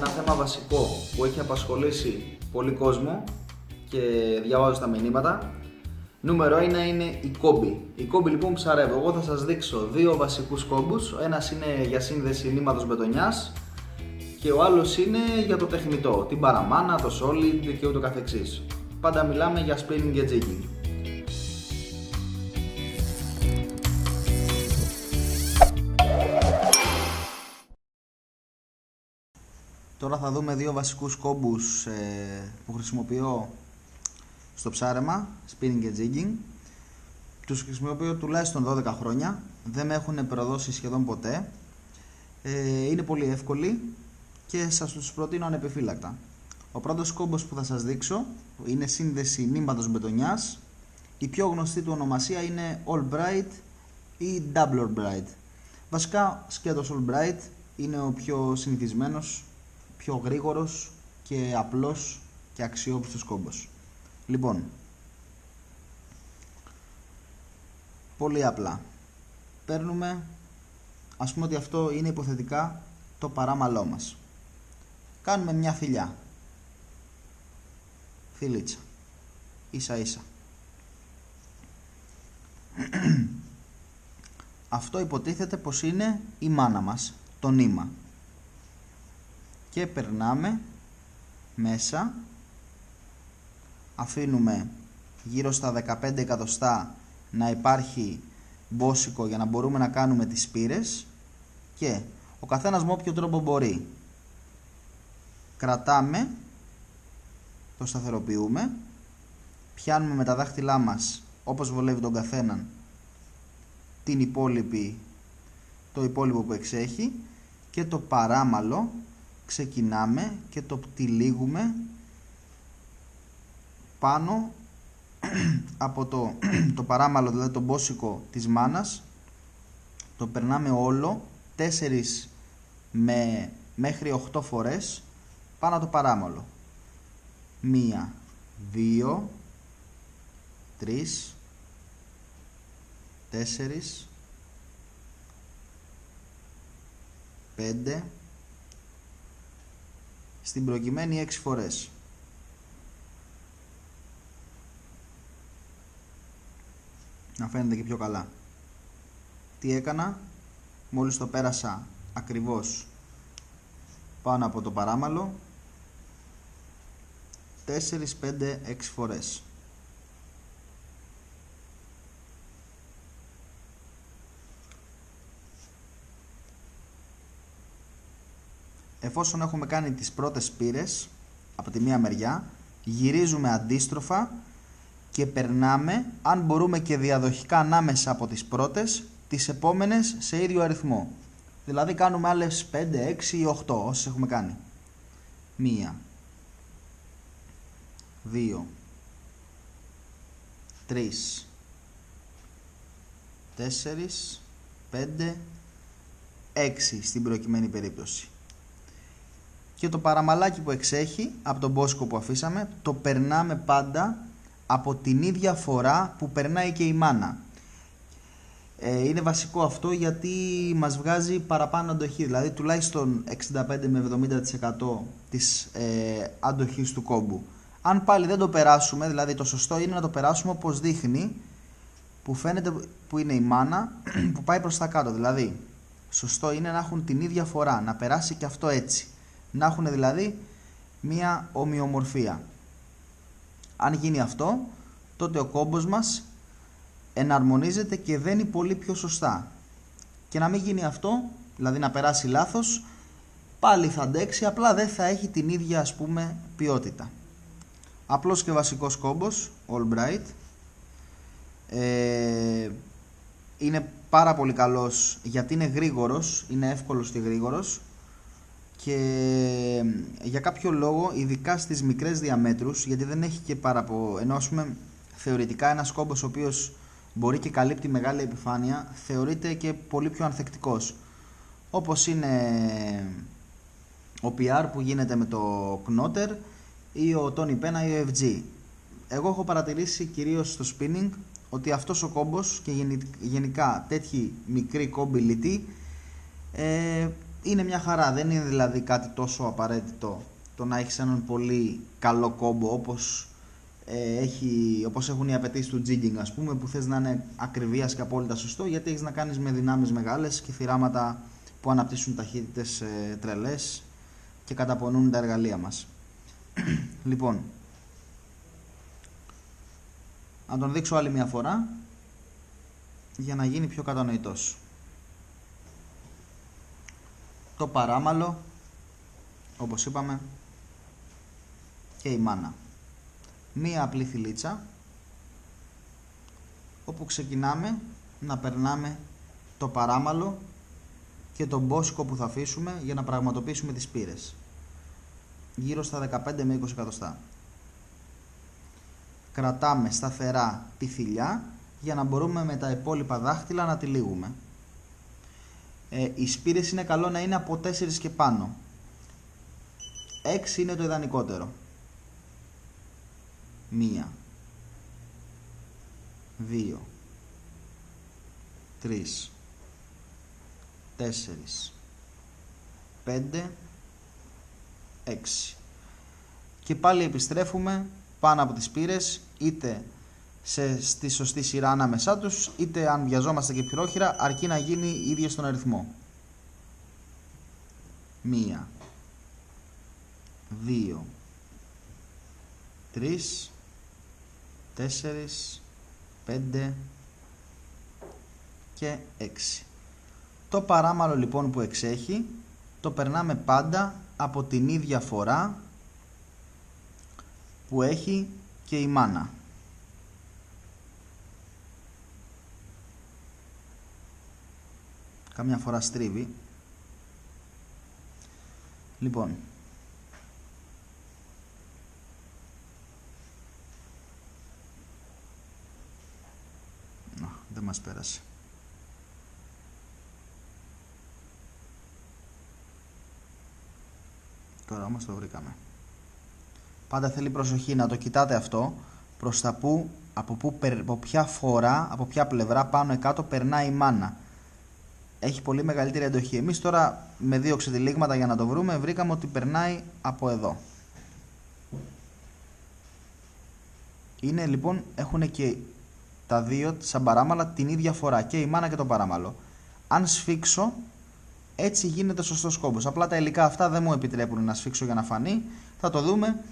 ένα θέμα βασικό που έχει απασχολήσει πολύ κόσμο και διαβάζω στα μηνύματα. Νούμερο 1 είναι η κόμπη. Η κόμπη λοιπόν ψαρεύω. Εγώ θα σας δείξω δύο βασικούς κόμπους. Ο ένας είναι για σύνδεση νήματος μπετονιάς και ο άλλος είναι για το τεχνητό, την παραμάνα, το solid και ούτω καθεξής. Πάντα μιλάμε για spinning και jigging. Τώρα θα δούμε δύο βασικούς κόμπους που χρησιμοποιώ στο ψάρεμα, spinning και jigging. Τους χρησιμοποιώ τουλάχιστον 12 χρόνια, δεν με έχουν προδώσει σχεδόν ποτέ. Είναι πολύ εύκολοι και σας τους προτείνω ανεπιφύλακτα. Ο πρώτος κόμπος που θα σας δείξω είναι σύνδεση νήματος μπετονιάς. Η πιο γνωστή του ονομασία είναι Allbright ή Double Allbright. Βασικά σκέτος Allbright είναι ο πιο συνηθισμένος, πιο γρήγορος και απλός και αξιόπιστος κόμπος. Λοιπόν, πολύ απλά. Παίρνουμε, ας πούμε ότι αυτό είναι υποθετικά το παράμαλό μας. Κάνουμε μια φιλιά. Φιλίτσα. Ίσα ίσα. Αυτό υποτίθεται πως είναι η μάνα μας, το νήμα. Και περνάμε μέσα, αφήνουμε γύρω στα 15 εκατοστά να υπάρχει μπόσικο για να μπορούμε να κάνουμε τις σπήρες και ο καθένας με όποιο τρόπο μπορεί. Κρατάμε, το σταθεροποιούμε, πιάνουμε με τα δάχτυλά μας όπως βολεύει τον καθέναν το υπόλοιπο που εξέχει και το παράμαλο ξεκινάμε και το τυλίγουμε πάνω από το παράμαλο, δηλαδή το μπόσικο της μάνας. Το περνάμε όλο 4 μέχρι 8 φορές πάνω το παράμαλο. 1, 2, 3, 4, 5, στην προκειμένη 6 φορές. Να φαίνεται και πιο καλά. Τι έκανα? Μόλις το πέρασα ακριβώς πάνω από το παράμαλο 4, 5, 6 φορές. Εφόσον έχουμε κάνει τις πρώτες σπήρες από τη μία μεριά, γυρίζουμε αντίστροφα και περνάμε, αν μπορούμε και διαδοχικά ανάμεσα από τις πρώτες, τις επόμενες σε ίδιο αριθμό. Δηλαδή κάνουμε άλλες 5, 6 ή 8 όσες έχουμε κάνει. 1, 2, 3, 4, 5, 6 στην προκειμένη περίπτωση. Και το παραμαλάκι που εξέχει από τον μπόσικο που αφήσαμε το περνάμε πάντα από την ίδια φορά που περνάει και η μάνα. Είναι βασικό αυτό γιατί μας βγάζει παραπάνω αντοχή, δηλαδή τουλάχιστον 65 με 70% της αντοχής του κόμπου. Αν πάλι δεν το περάσουμε, δηλαδή το σωστό είναι να το περάσουμε όπως δείχνει, που φαίνεται που είναι η μάνα που πάει προς τα κάτω. Δηλαδή σωστό είναι να έχουν την ίδια φορά, να περάσει και αυτό έτσι, να έχουν δηλαδή μία ομοιομορφία. Αν γίνει αυτό, τότε ο κόμπος μας εναρμονίζεται και δένει πολύ πιο σωστά. Και να μην γίνει αυτό, δηλαδή να περάσει λάθος, πάλι θα αντέξει, απλά δεν θα έχει την ίδια, ας πούμε, ποιότητα. Απλός και βασικός κόμπος, Allbright. Είναι πάρα πολύ καλός γιατί είναι γρήγορος, είναι εύκολος και γρήγορος. Και για κάποιο λόγο, ειδικά στις μικρές διαμέτρους, γιατί δεν έχει και ενώ ας πούμε θεωρητικά ένας κόμπος ο οποίος μπορεί και καλύπτει μεγάλη επιφάνεια, θεωρείται και πολύ πιο ανθεκτικός, όπως είναι ο PR που γίνεται με το Knotter ή ο Tony Pena ή ο FG. Εγώ έχω παρατηρήσει κυρίως στο spinning ότι αυτός ο κόμπος και γενικά τέτοιοι μικροί κόμποι λιτοί είναι μια χαρά, δεν είναι δηλαδή κάτι τόσο απαραίτητο το να έχεις έναν πολύ καλό κόμπο όπως έχουν οι απαιτήσεις του jigging, ας πούμε, που θες να είναι ακριβίας και απόλυτα σωστό, γιατί έχεις να κάνεις με δυνάμεις μεγάλες και θυράματα που αναπτύσσουν ταχύτητες τρελές και καταπονούν τα εργαλεία μας. Λοιπόν, να τον δείξω άλλη μια φορά για να γίνει πιο κατανοητός. Το παράμαλο, όπως είπαμε, και η μάνα. Μία απλή θηλίτσα, όπου ξεκινάμε να περνάμε το παράμαλο και τον μπόσκο που θα αφήσουμε για να πραγματοποιήσουμε τις πύρες. Γύρω στα 15 με 20 εκατοστά. Κρατάμε σταθερά τη θηλιά για να μπορούμε με τα υπόλοιπα δάχτυλα να τυλίγουμε. Οι σπήρες είναι καλό να είναι από 4 και πάνω. 6 είναι το ιδανικότερο. 1, 2, 3, 4, 5, 6. Και πάλι επιστρέφουμε πάνω από τις πύρες, είτε στη σωστή σειρά ανάμεσά τους, είτε αν βιαζόμαστε και πυρόχειρα, αρκεί να γίνει ίδιο στον αριθμό. 1, 2, 3, 4, 5 και 6. Το παράμαλο λοιπόν που εξέχει το περνάμε πάντα από την ίδια φορά που έχει και η μάνα. Καμιά φορά στρίβει. Λοιπόν, δεν μας πέρασε. Τώρα όμως το βρήκαμε. Πάντα θέλει προσοχή να το κοιτάτε αυτό, προς τα που, από ποια φορά, από ποια πλευρά πάνω ή κάτω περνάει η μάνα. Έχει πολύ μεγαλύτερη αντοχή. Εμείς τώρα με 2 ξετυλίγματα για να το βρούμε βρήκαμε ότι περνάει από εδώ. Είναι λοιπόν, έχουν και τα δύο σαν παράμαλα την ίδια φορά, και η μάνα και το παράμαλο. Αν σφίξω, έτσι γίνεται σωστός κόμπος. Απλά τα υλικά αυτά δεν μου επιτρέπουν να σφίξω για να φανεί. Θα το δούμε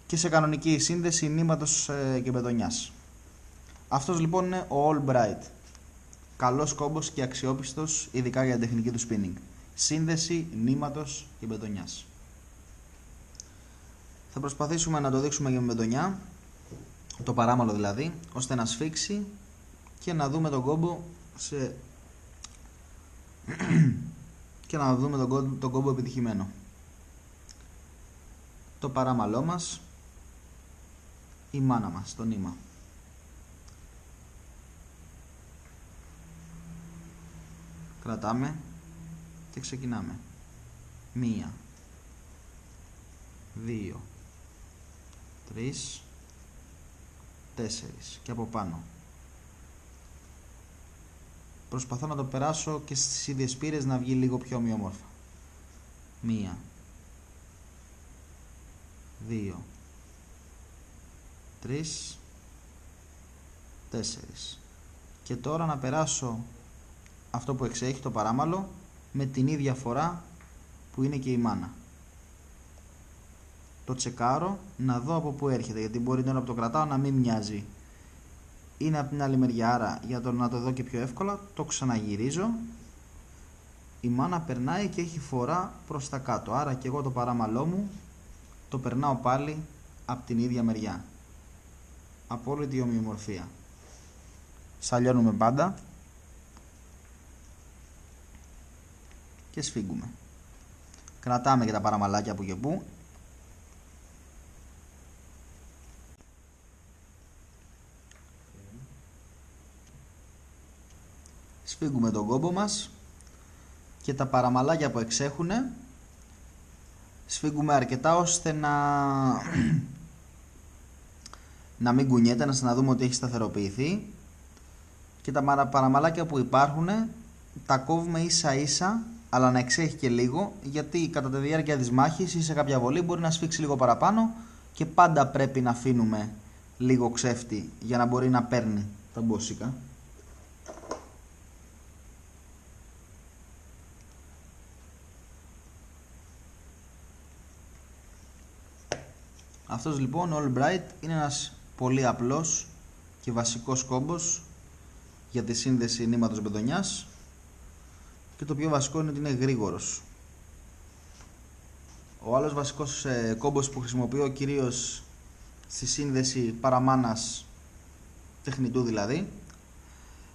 και σε κανονική σύνδεση νήματος και μπετονιάς. Αυτός λοιπόν είναι ο Albright. Καλός κόμπος και αξιόπιστος, ειδικά για την τεχνική του spinning. Σύνδεση νήματος και μπετονιάς. Θα προσπαθήσουμε να το δείξουμε και με μπετονιά, το παράμαλο δηλαδή, ώστε να σφίξει και να δούμε τον κόμπο και να δούμε τον κόμπο επιτυχημένο. Το παράμαλό μας, η μάνα μας, το νήμα. Κρατάμε και ξεκινάμε. 1, 2, 3, 4 και από πάνω. Προσπαθώ να το περάσω και στις ίδιες πύρες να βγει λίγο πιο ομοιόμορφα. 1, 2, 3, 4. Και τώρα να περάσω αυτό που εξέχει το παράμαλο με την ίδια φορά που είναι και η μάνα. Το τσεκάρω να δω από πού έρχεται, γιατί μπορεί τώρα που το κρατάω να μην μοιάζει. Είναι από την άλλη μεριά, άρα για να το δω και πιο εύκολα το ξαναγυρίζω. Η μάνα περνάει και έχει φορά προς τα κάτω, άρα και εγώ το παράμαλό μου το περνάω πάλι από την ίδια μεριά. Απόλυτη ομοιομορφία. Σαλιώνουμε πάντα και σφίγγουμε. Κρατάμε και τα παραμαλάκια που και που. Σφίγγουμε τον κόμπο μας και τα παραμαλάκια που εξέχουνε σφίγγουμε αρκετά ώστε να μην κουνιέται, να δούμε ότι έχει σταθεροποιηθεί, και τα παραμαλάκια που υπάρχουν τα κόβουμε ίσα ίσα αλλά να εξέχει και λίγο, γιατί κατά τη διάρκεια της μάχης ή σε κάποια βολή μπορεί να σφίξει λίγο παραπάνω και πάντα πρέπει να αφήνουμε λίγο ξέφτη για να μπορεί να παίρνει τα μπόσικα. Αυτός λοιπόν, All Bright, είναι ένας πολύ απλός και βασικός κόμπος για τη σύνδεση νήματος μπετονιάς, και το πιο βασικό είναι ότι είναι γρήγορος. Ο άλλος βασικός κόμπος που χρησιμοποιώ κυρίως στη σύνδεση παραμάνας τεχνητού δηλαδή,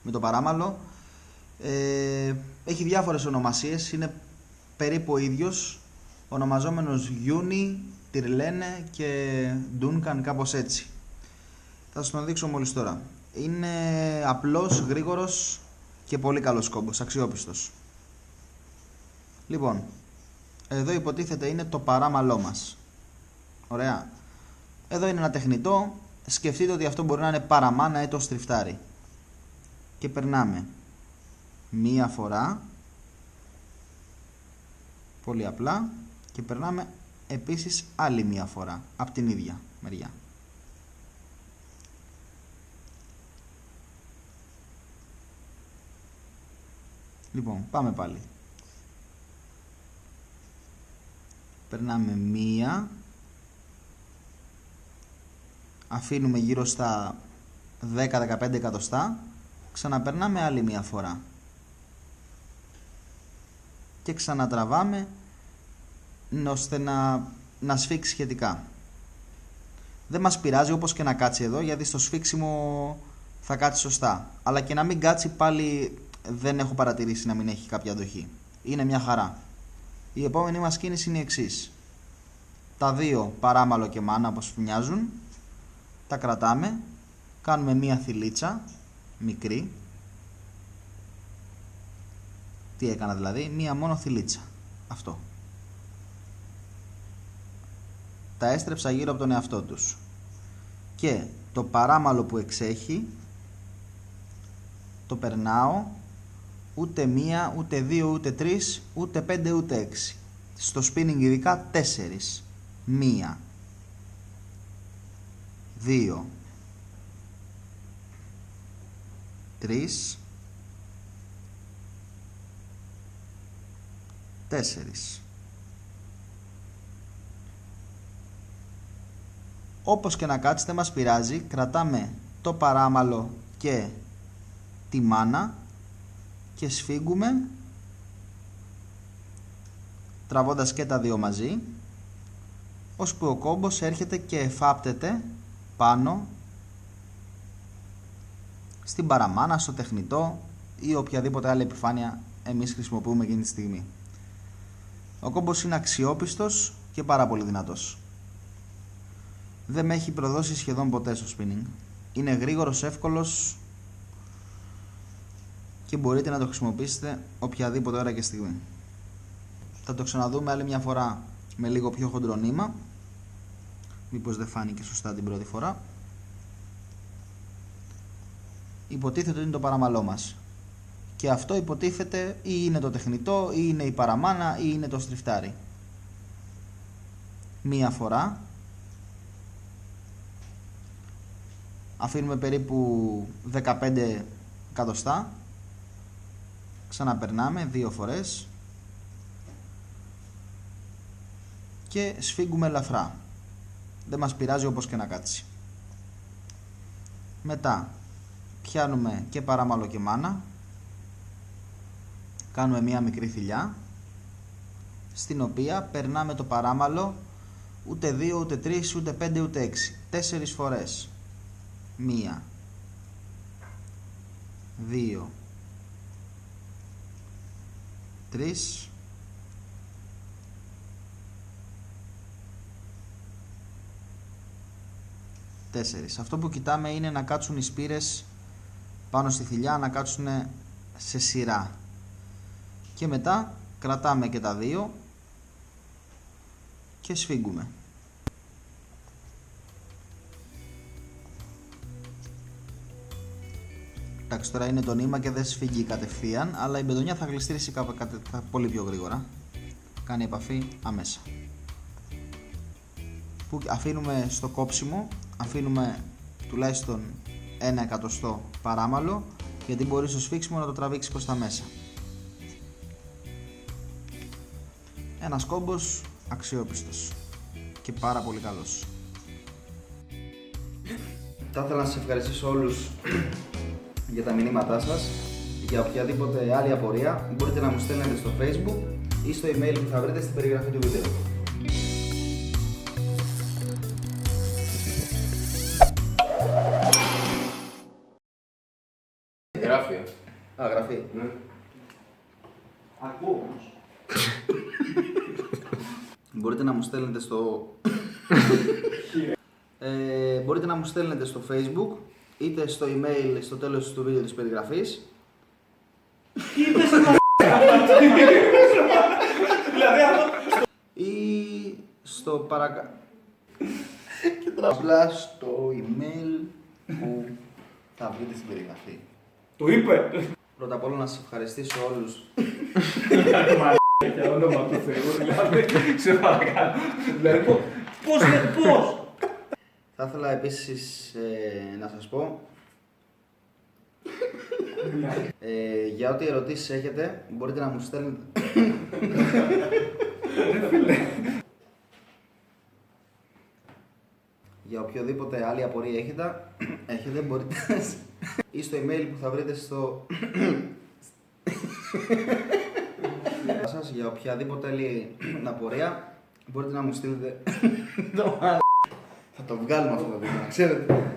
με το παράμαλο, έχει διάφορες ονομασίες, είναι περίπου ο ίδιος, ονομαζόμενος Uni, Τυρλένε και Duncan, κάπως έτσι. Θα σας τον δείξω μόλις τώρα. Είναι απλός, γρήγορος και πολύ καλός κόμπος, αξιόπιστος. Λοιπόν, εδώ υποτίθεται είναι το παράμαλό μας. Ωραία. Εδώ είναι ένα τεχνητό. Σκεφτείτε ότι αυτό μπορεί να είναι παραμάνα ή το στριφτάρι. Και περνάμε μία φορά, πολύ απλά, και περνάμε επίσης άλλη μία φορά από την ίδια μεριά. Λοιπόν, πάμε πάλι. Περνάμε μία, αφήνουμε γύρω στα 10-15 εκατοστά, ξαναπερνάμε άλλη μία φορά και ξανατραβάμε ώστε να σφίξει σχετικά. Δεν μας πειράζει όπως και να κάτσει εδώ, γιατί στο σφίξιμο θα κάτσει σωστά, αλλά και να μην κάτσει πάλι δεν έχω παρατηρήσει να μην έχει κάποια αντοχή. Είναι μια χαρά. Η επόμενη μας κίνηση είναι η εξής. Τα δύο, παράμαλο και μάνα όπως μοιάζουν, τα κρατάμε, κάνουμε μία θηλίτσα μικρή. Τι έκανα δηλαδή? Μία μόνο θηλίτσα. Αυτό. Τα έστρεψα γύρω από τον εαυτό τους. Και το παράμαλο που εξέχει το περνάω, ούτε μία, ούτε δύο, ούτε τρεις, ούτε πέντε, ούτε έξι. Στο spinning ειδικά 4. Μία, 2, 3, 4. Όπως και να κάτσετε μας πειράζει, κρατάμε το παράμαλο και τη μάνα και σφίγγουμε τραβώντας και τα δύο μαζί, ώσπου ο κόμπος έρχεται και εφάπτεται πάνω στην παραμάνα, στο τεχνητό ή οποιαδήποτε άλλη επιφάνεια εμείς χρησιμοποιούμε εκείνη τη στιγμή. Ο κόμπος είναι αξιόπιστος και πάρα πολύ δυνατός. Δεν με έχει προδώσει σχεδόν ποτέ στο spinning. Είναι γρήγορος, εύκολος και μπορείτε να το χρησιμοποιήσετε οποιαδήποτε ώρα και στιγμή. Θα το ξαναδούμε άλλη μια φορά με λίγο πιο χοντρό νήμα, μήπως δεν φάνηκε σωστά την πρώτη φορά. Υποτίθεται ότι είναι το παραμαλό μας, και αυτό υποτίθεται ή είναι το τεχνητό, ή είναι η παραμάνα, ή είναι το στριφτάρι. Μία φορά, αφήνουμε περίπου 15 εκατοστά, ξαναπερνάμε 2 φορές και σφίγγουμε ελαφρά. Δεν μας πειράζει όπως και να κάτσει. Μετά πιάνουμε και παράμαλο και μάνα, κάνουμε μία μικρή θηλιά, στην οποία περνάμε το παράμαλο ούτε 2, ούτε 3, ούτε 5, ούτε 6. 4 φορές. 1, 2, 3, 4. Αυτό που κοιτάμε είναι να κάτσουν οι σπήρες πάνω στη θηλιά, να κάτσουν σε σειρά. Και μετά κρατάμε και τα δύο και σφίγγουμε. Τα Εντάξει, τώρα είναι το νήμα και δεν σφίγγει κατευθείαν, αλλά η μπετονιά θα γλιστρήσει πολύ πιο γρήγορα. Κάνει επαφή αμέσα. Που αφήνουμε στο κόψιμο, αφήνουμε τουλάχιστον 1 εκατοστό παράμαλο, γιατί μπορεί στο σφίξιμο να το τραβήξει προς τα μέσα. Ένας κόμπος αξιόπιστος και πάρα πολύ καλός. Θα ήθελα να σας ευχαριστήσω όλους για τα μηνύματά σας. Για οποιαδήποτε άλλη απορία μπορείτε να μου στέλνετε στο Facebook ή στο email που θα βρείτε στην περιγραφή του βίντεο. Γράφει. Α, γραφή. Ναι. Ακούω όμως. Μπορείτε να μου στέλνετε στο... μπορείτε να μου στέλνετε στο Facebook είτε στο email στο τέλος του βίντεο της περιγραφής. Ή στο παρακα... απλά στο email που θα βρείτε στην περιγραφή. Το είπε! Πρώτα απ' όλα να σας ευχαριστήσω όλους. Για όνομα του Θεού, δηλαδή, σε παρακαλώ. Δηλαδή, πώς! Θα ήθελα επίσης να σας πω για ό,τι ερωτήσεις έχετε μπορείτε να μου στέλνετε. Για οποιοδήποτε άλλη απορία έχετε μπορείτε ή στο email που θα βρείτε στο σας. Για οποιαδήποτε άλλη απορία μπορείτε να μου στείλετε. Θα το βγάλουμε αυτό το βίντεο, ξέρετε.